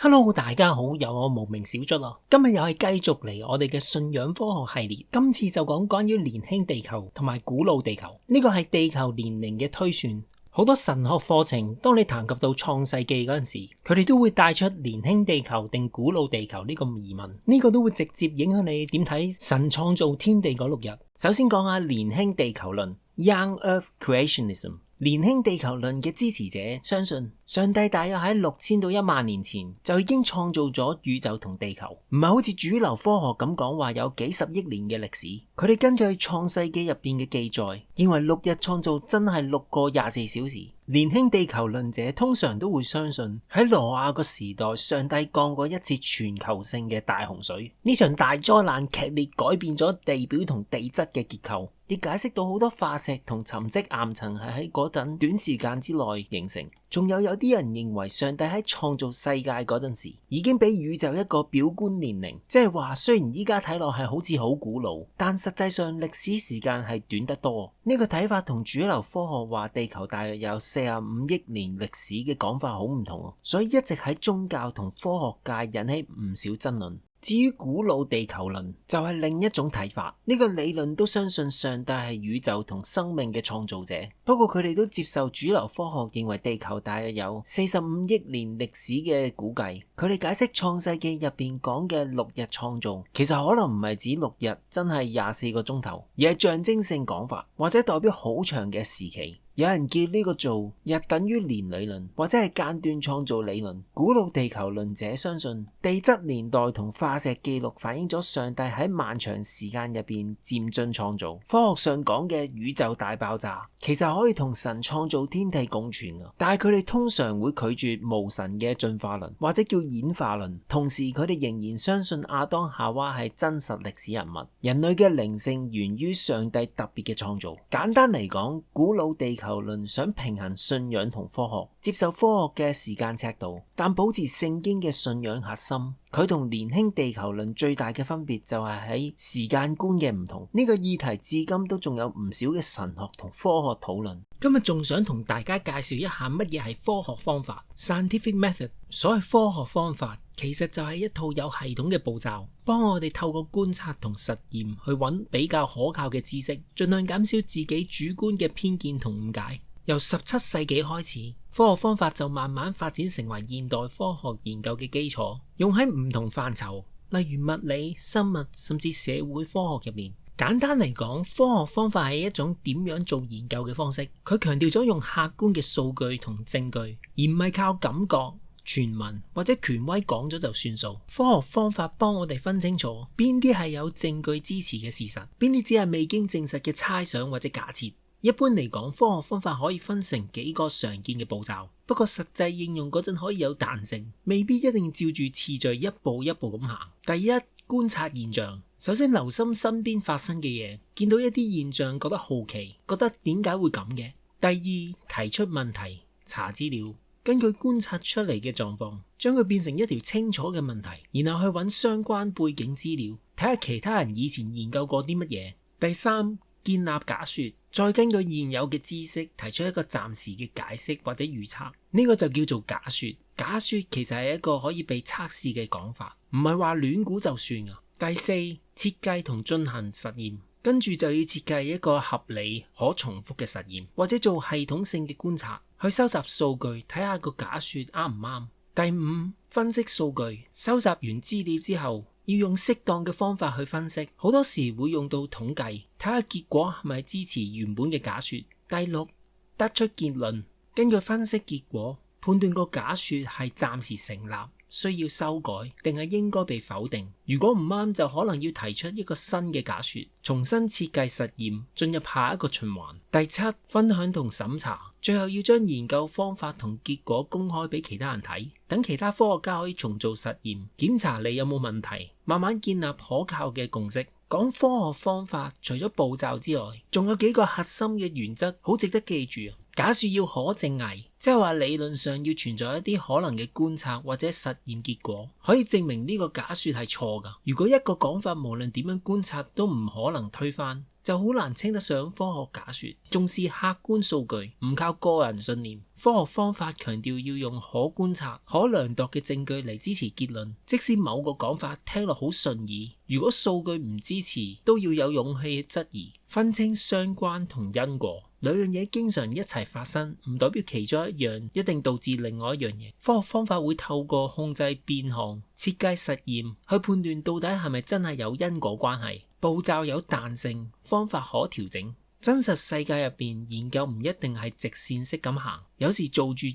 Hello，大家好，有我無名小卒啊！今日又係繼續嚟我哋嘅信仰科學系列，今次就講關於年輕地球同埋古老地球。呢個係地球年齡嘅推算。好多神學課程，當你談及到創世紀嗰陣時，佢哋都會帶出年輕地球定古老地球呢個疑問。呢個都會直接影響你點睇神創造天地嗰6日。首先講下年輕地球論 （Young Earth Creationism）。年輕地球論嘅支持者相信上帝大約喺6000到1萬年前就已經創造咗宇宙同地球，唔係好似主流科學咁講話有幾十億年嘅歷史。佢哋根據創世紀入邊嘅記載，認為6日創造真係6個24小時。年輕地球論者通常都會相信喺挪亞個時代，上帝降過一次全球性嘅大洪水，呢場大災難劇烈改變咗地表同地質嘅結構，亦解釋到好多化石同沉積岩層係喺嗰陣短時間之內形成。仲有啲人認為上帝喺創造世界嗰陣時已經俾宇宙一個表觀年齡，即係話雖然依家睇落係好似好古老，但實際上歷史時間係短得多。呢個睇法同主流科學話地球大約有45億年歷史嘅講法好唔同，所以一直喺宗教同科學界引起唔少爭論。至於古老地球論就係另一種睇法，呢個理論都相信上帝係宇宙同生命嘅創造者，不過佢哋都接受主流科學認為地球大約有45億年歷史嘅估計。佢哋解釋創世紀入邊講嘅6日創造，其實可能唔係指6日真係24個鐘頭，而係象徵性講法，或者代表好長嘅時期。有人叫呢個做日等於年理論，或者係間斷創造理論。古老地球論者相信地質年代同化石記錄反映咗上帝喺漫長時間入邊漸進創造。科學上講嘅宇宙大爆炸其實可以同神創造天地共存嘅，但係佢哋通常會拒絕無神嘅進化論，或者叫演化論。同時佢哋仍然相信亞當夏娃係真實歷史人物，人類嘅靈性源於上帝特別嘅創造。簡單嚟講，古老地球論想平衡信仰同科學，接受科學嘅時間尺度，但保持聖經嘅信仰核心。佢同年輕地球論最大嘅分別就係喺時間觀嘅唔同。呢個議題至今都仲有唔少嘅神學同科學討論。今日仲想同大家介紹一下乜嘢係科學方法 （scientific method）。所謂科學方法其實就係一套有系統嘅步驟，幫我哋透過觀察同實驗去揾比較可靠嘅知識，盡量減少自己主觀嘅偏見同誤解。由17世紀開始，科學方法就慢慢發展成為現代科學研究嘅基礎，用喺唔同範疇，例如物理、生物甚至社會科學入面。簡單嚟講，科學方法係一種點樣做研究嘅方式，佢強調咗用客觀嘅數據同證據，而唔係靠感覺、傳聞或者權威講咗就算數。科學方法幫我哋分清楚邊啲係有證據支持嘅事實，邊啲只係未經證實嘅猜想或者假設。一般嚟講，科學方法可以分成幾個常見嘅步驟，不過實際應用嗰陣可以有彈性，未必一定照住次序一步一步咁行。第一，觀察現象。首先留心身邊發生嘅嘢，見到一啲現象覺得好奇，覺得點解會咁嘅。第二，提出問題，查資料，根據觀察出嚟嘅狀況，將佢變成一條清楚嘅問題，然後去揾相關背景資料，睇下其他人以前研究過啲乜嘢。第三，建立假說，再根據現有嘅知識提出一個暫時嘅解釋或者預測，呢個就叫做假說。假說其實係一個可以被測試嘅講法，唔係話亂估就算啊。第四，設計同進行實驗，跟住就要設計一個合理可重複嘅實驗，或者做系統性嘅觀察，去收集數據，睇下個假說啱唔啱。第五，分析數據，收集完資料之後，要用適當嘅方法去分析，好多時會用到統計，睇下結果係咪支持原本嘅假說。第六，得出結論，根據分析結果判斷個假說係暫時成立，需要修改定係應該被否定。如果唔啱，就可能要提出一個新嘅假說，重新設計實驗，進入下一個循環。第七，分享同審查，最後要將研究方法同結果公開俾其他人睇，等其他科學家可以重做實驗，檢查你有冇問題，慢慢建立可靠嘅共識。講科學方法除咗步驟之外，仲有幾個核心嘅原則好值得記住。假說要可證偽，即係話理論上要存在一啲可能嘅觀察或者實驗結果，可以證明呢個假說係錯㗎。如果一個講法無論點樣觀察都唔可能推翻，就好難稱得上科學假說。重視客觀數據，唔靠個人信念。科學方法強調要用可觀察、可量度嘅證據嚟支持結論，即使某個講法聽落好順耳，如果數據唔支持，都要有勇氣質疑，分清相關同因果。兩樣嘢經常一齊發生，唔代表其中一樣一定導致另外一樣嘢。科學方法會透過控制變項、設計實驗去判斷到底係咪真係有因果關係。步驟有彈性，方法可調整。真實世界入邊研究唔一定係直線式咁行，有時做住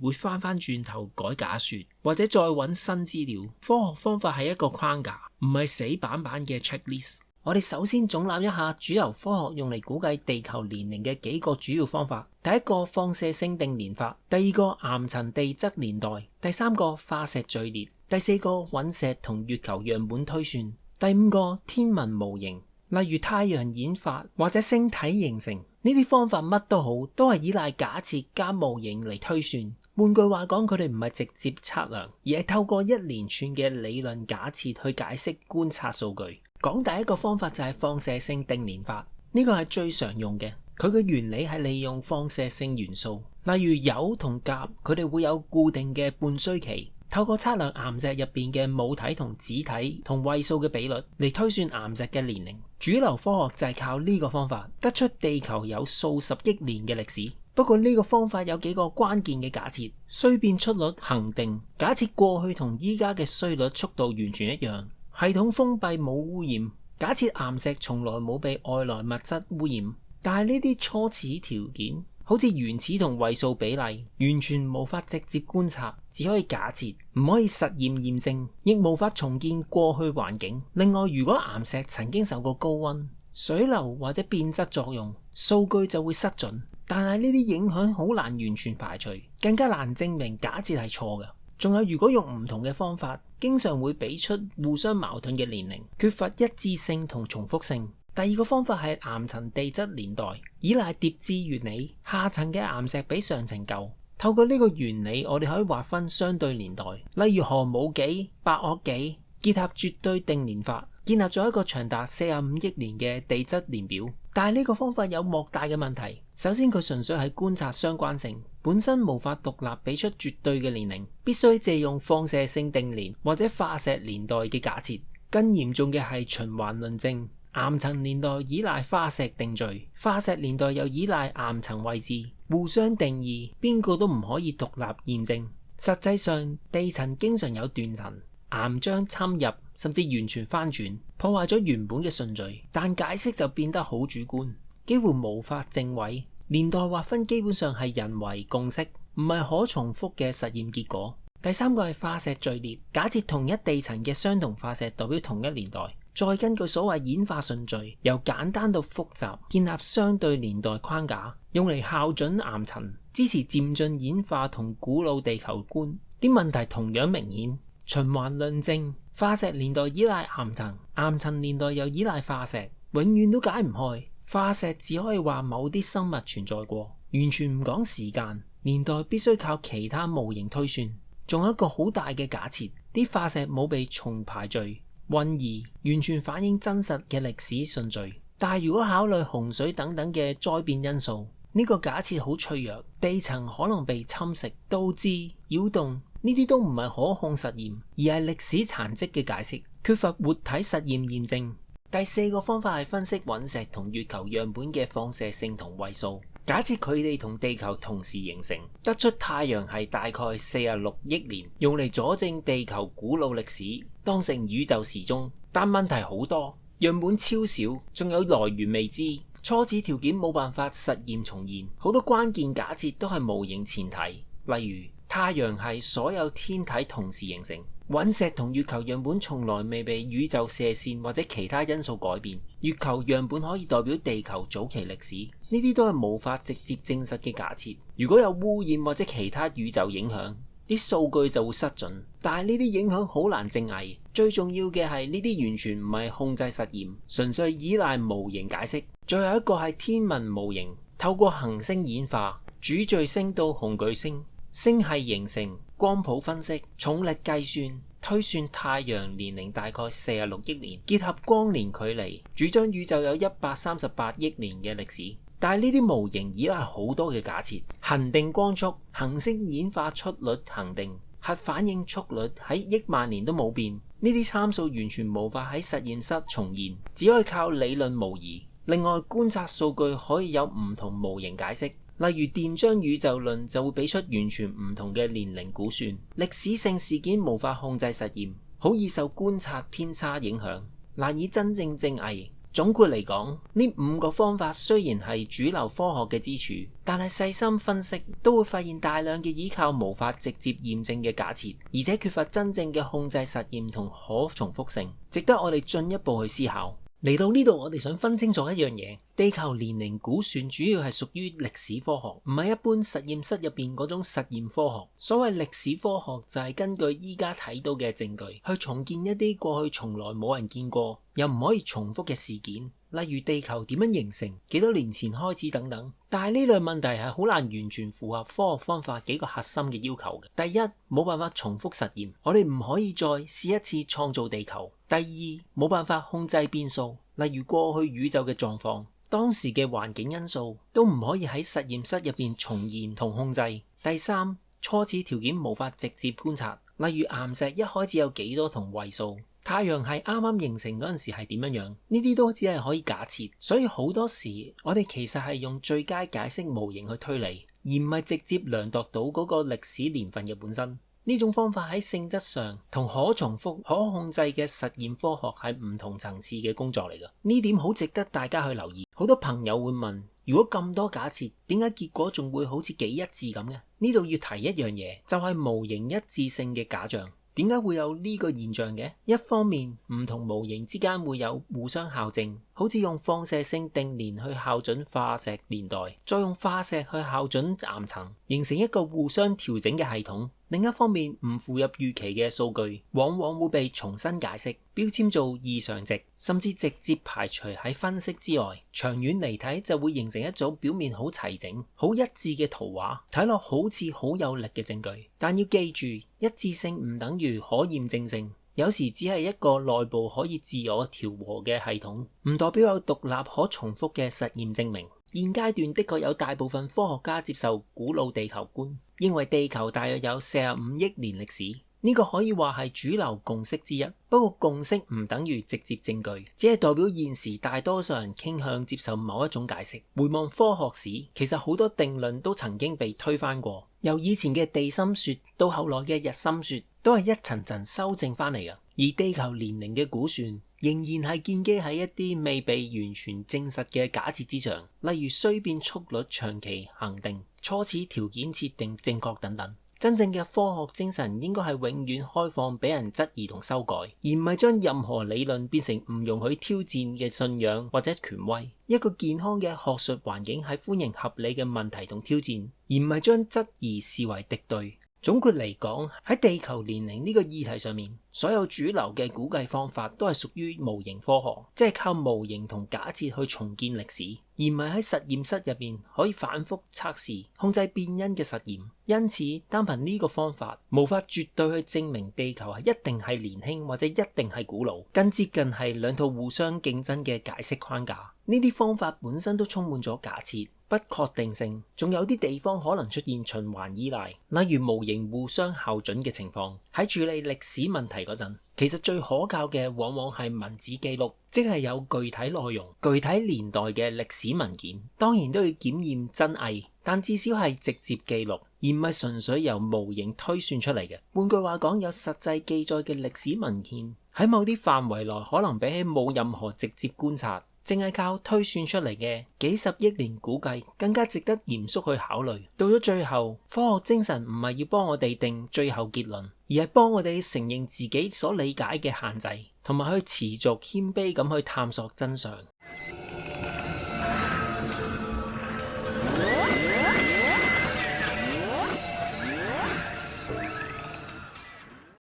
會翻轉頭改假說，或者再揾新資料。科學方法係一個框架，唔係死板板嘅 checklist。我哋首先總覽一下主流科學用嚟估計地球年齡嘅幾個主要方法。第一個放射性定年法，第二個岩層地質年代，第三個化石序列，第四個隕石同月球樣本推算，第五個天文模型，例如太陽演化或者星體形成。呢啲方法乜都好，都係依賴假設加模型嚟推算。換句話講，佢哋唔係直接測量，而係透過一連串嘅理論假設去解釋觀察數據。講第一個方法就係放射性定年法，呢個係最常用嘅。佢嘅原理係利用放射性元素，例如鈾同鉀，佢哋會有固定嘅半衰期。透過測量岩石入邊嘅母體同子體同位素嘅比率嚟推算岩石嘅年齡。主流科學就係靠呢個方法得出地球有數十億年嘅歷史。不過呢個方法有幾個關鍵嘅假設：衰變速率恒定，假設過去同依家嘅衰率速度完全一樣。系統封閉冇污染，假設岩石從來冇被外來物質污染。但係呢啲初始條件，好似原子同位素比例，完全無法直接觀察，只可以假設，唔可以實驗驗證，亦無法重建過去環境。另外，如果岩石曾經受過高溫、水流或者變質作用，數據就會失準。但係呢啲影響好難完全排除，更加難證明假設係錯嘅。仲有，如果用唔同嘅方法，經常會俾出互相矛盾嘅年齡，缺乏一致性同重複性。第二個方法係岩層地質年代，依賴疊置原理，下層嘅岩石比上層舊。透過呢個原理，我哋可以劃分相對年代，例如寒武紀、白堊紀，結合絕對定年法，建立咗一個長達45億年嘅地質年表。但係呢個方法有莫大嘅問題。首先，佢純粹係觀察相關性，本身無法獨立俾出絕對嘅年齡，必須借用放射性定年或者化石年代嘅假設。更嚴重嘅係循環論證，岩層年代依賴化石定序，化石年代又依賴岩層位置，互相定義，邊個都唔可以獨立驗證。實際上，地層經常有斷層、岩漿侵入，甚至完全翻轉，破壞咗原本嘅順序，但解釋就變得好主觀，幾乎無法證偽。年代劃分基本上係人為共識，唔係可重複嘅實驗結果。第三個係化石序列，假設同一地層嘅相同化石代表同一年代，再根據所謂演化順序，由簡單到複雜，建立相對年代框架，用嚟校準岩層，支持漸進演化同古老地球觀。啲問題同樣明顯，循環論證，化石年代依賴岩層，岩層年代又依賴化石，永遠都解唔開。化石只可以話某啲生物存在過，完全唔講時間。年代必須靠其他模型推算。仲有一個好大嘅假設，啲化石冇被重排序、混移，完全反映真實嘅歷史順序。但係如果考慮洪水等等嘅災變因素，呢個假設好脆弱，地層可能被侵蝕、導致擾動，呢啲都唔係可控實驗，而係歷史殘跡嘅解釋，缺乏活體實驗驗證。第四個方法係分析隕石同月球樣本嘅放射性同位素，假設佢哋同地球同時形成，得出太陽系大概46億年，用嚟佐證地球古老歷史，當成宇宙時鐘。但問題好多，樣本超少，仲有來源未知，初始條件冇辦法實驗重現，好多關鍵假設都係模型前提，例如太陽系所有天體同時形成。隕石同月球樣本從來未被宇宙射線或者其他因素改變，月球樣本可以代表地球早期歷史，呢啲都係無法直接證實嘅假設。如果有污染或者其他宇宙影響，啲數據就會失準，但係呢啲影響好難證偽。最重要嘅係呢啲完全唔係控制實驗，純粹依賴模型解釋。最後一個係天文模型，透過行星演化、主序星到紅巨星，星系形成，光譜分析，重力計算，推算太陽年齡大概46億年，結合光年距離，主張宇宙有138億年嘅歷史。但係呢啲模型依賴好多嘅假設，恒定光速、行星演化速率恒定、核反應速率喺億萬年都冇變，呢啲參數完全無法喺實驗室重現，只可以靠理論模擬。另外，觀察數據可以有唔同模型解釋，例如電漿宇宙論就會俾出完全唔同嘅年齡估算。歷史性事件無法控制實驗，好易受觀察偏差影響，難以真正證偽。總括嚟講，呢5個方法雖然係主流科學嘅支柱，但係細心分析都會發現大量嘅依靠無法直接驗證嘅假設，而且缺乏真正嘅控制實驗同可重複性，值得我哋進一步去思考。嚟到呢度，我哋想分清楚一樣嘢，地球年齡估算主要係屬於歷史科學，唔係一般實驗室入邊嗰種實驗科學。所謂歷史科學就係根據依家睇到嘅證據去重建一啲過去從來冇人見過又唔可以重複嘅事件，例如地球點樣形成、幾多年前開始等等。但係呢類問題係好難完全符合科學方法幾個核心嘅要求嘅。第一，冇辦法重複實驗，我哋唔可以再試一次創造地球。第二，冇辦法控制變數，例如過去宇宙嘅狀況、當時嘅環境因素都唔可以喺實驗室入邊重現同控制。第三，初始條件無法直接觀察，例如岩石一開始有幾多同位數，太陽系啱啱形成嗰陣時係點樣樣，呢啲都只係可以假設。所以好多時我哋其實係用最佳解釋模型去推理，而唔係直接量度到嗰個歷史年份嘅本身。呢種方法喺性質上同可重複、可控制嘅實驗科學係唔同層次嘅工作嚟㗎。呢點好值得大家去留意。好多朋友會問，如果咁多假設，點解結果仲會好似幾一致咁嘅？呢度要提一樣嘢，就係模型一致性嘅假象。點解會有呢個現象嘅？一方面，唔同模型之間會有互相校正，好似用放射性定年去校準化石年代，再用化石去校準岩層，形成一個互相調整嘅系統。另一方面，唔符合預期嘅數據往往會被重新解釋，標籤做異常值，甚至直接排除喺分析之外。長遠嚟睇，就會形成一組表面好齊整、好一致嘅圖畫，睇落好似好有力嘅證據。但要記住，一致性唔等於可驗證性，有時只係一個內部可以自我調和嘅系統，唔代表有獨立可重複嘅實驗證明。現階段的確有大部分科學家接受古老地球觀，認為地球大約有45億年歷史，呢個可以話係主流共識之一。不過共識唔等於直接證據，只係代表現時大多數人傾向接受某一種解釋。回望科學史，其實好多定論都曾經被推翻過，由以前嘅地心說到後來嘅日心說，都係一層層修正翻嚟嘅。而地球年齡嘅估算仍然係建基喺一啲未被完全證實嘅假設之上，例如衰變速率長期恆定、初始條件設定正確等等。真正嘅科學精神應該係永遠開放俾人質疑同修改，而唔係將任何理論變成唔容許挑戰嘅信仰或者權威。一個健康嘅學術環境係歡迎合理嘅問題同挑戰，而唔係將質疑視為敵對。總括嚟講，喺地球年齡呢個議題上面，所有主流嘅估計方法都係屬於模型科學，即係靠模型同假設去重建歷史，而唔係喺實驗室入邊可以反覆測試、控制變因嘅實驗。因此，單憑呢個方法，無法絕對去證明地球係一定係年輕或者一定係古老，更接近係兩套互相競爭嘅解釋框架。呢啲方法本身都充滿咗假設、不確定性，仲有啲地方可能出現循環依賴，例如模型互相校準嘅情況。喺處理歷史問題嗰陣，其實最可靠嘅往往係文字記錄，即係有具體內容、具體年代嘅歷史文件。當然都要檢驗真偽，但至少係直接記錄，而唔係純粹由模型推算出嚟嘅。換句話講，有實際記載嘅歷史文件喺某啲範圍內，可能比起冇任何直接觀察，淨係靠推算出嚟嘅幾十億年估計更加值得嚴肅去考慮。到咗最後，科學精神唔係要幫我哋定最後結論，而係幫我哋承認自己所理解嘅限制，同埋去持續謙卑咁去探索真相。